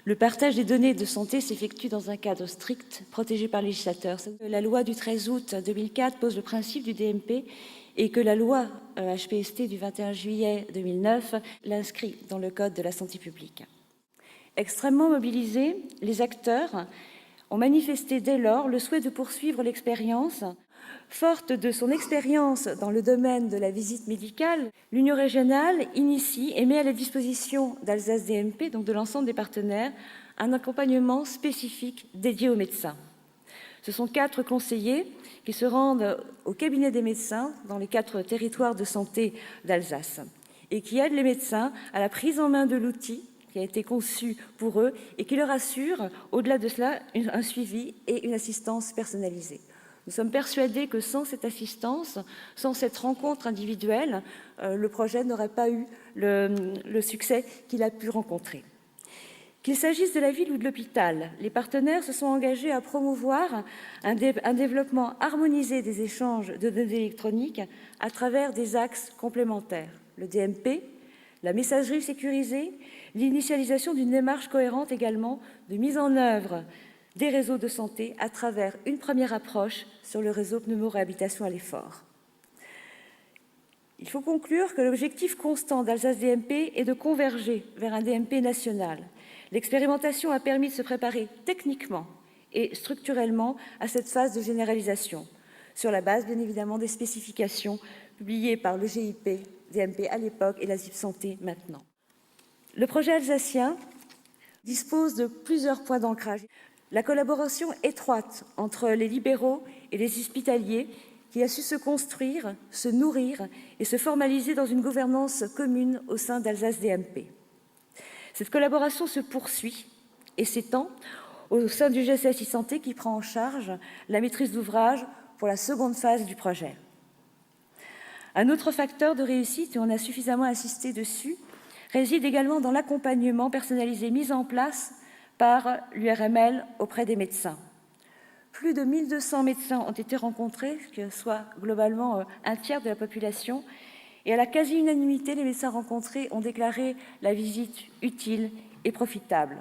Le partage des données de santé s'effectue dans un cadre strict, protégé par le législateur. La loi du 13 août 2004 pose le principe du DMP et que la loi HPST du 21 juillet 2009 l'inscrit dans le Code de la santé publique. Extrêmement mobilisés, les acteurs ont manifesté dès lors le souhait de poursuivre l'expérience. Forte de son expérience dans le domaine de la visite médicale, l'Union régionale initie et met à la disposition d'Alsace DMP, donc de l'ensemble des partenaires, un accompagnement spécifique dédié aux médecins. Ce sont 4 conseillers qui se rendent au cabinet des médecins dans les 4 territoires de santé d'Alsace et qui aident les médecins à la prise en main de l'outil qui a été conçu pour eux et qui leur assure, au-delà de cela, un suivi et une assistance personnalisée. Nous sommes persuadés que sans cette assistance, sans cette rencontre individuelle, le projet n'aurait pas eu le succès qu'il a pu rencontrer. Qu'il s'agisse de la ville ou de l'hôpital, les partenaires se sont engagés à promouvoir un développement harmonisé des échanges de données électroniques à travers des axes complémentaires. Le DMP, la messagerie sécurisée, l'initialisation d'une démarche cohérente également de mise en œuvre des réseaux de santé à travers une première approche sur le réseau pneumo-réhabilitation à l'effort. Il faut conclure que l'objectif constant d'Alsace DMP est de converger vers un DMP national. L'expérimentation a permis de se préparer techniquement et structurellement à cette phase de généralisation, sur la base, bien évidemment, des spécifications publiées par le GIP DMP à l'époque et la ZIP Santé maintenant. Le projet alsacien dispose de plusieurs points d'ancrage. La collaboration étroite entre les libéraux et les hospitaliers qui a su se construire, se nourrir et se formaliser dans une gouvernance commune au sein d'Alsace DMP. Cette collaboration se poursuit et s'étend au sein du GSSI Santé qui prend en charge la maîtrise d'ouvrage pour la seconde phase du projet. Un autre facteur de réussite, et on a suffisamment insisté dessus, réside également dans l'accompagnement personnalisé mis en place par l'URML auprès des médecins. Plus de 1200 médecins ont été rencontrés, ce qui soit globalement un tiers de la population, et à la quasi-unanimité, les médecins rencontrés ont déclaré la visite utile et profitable.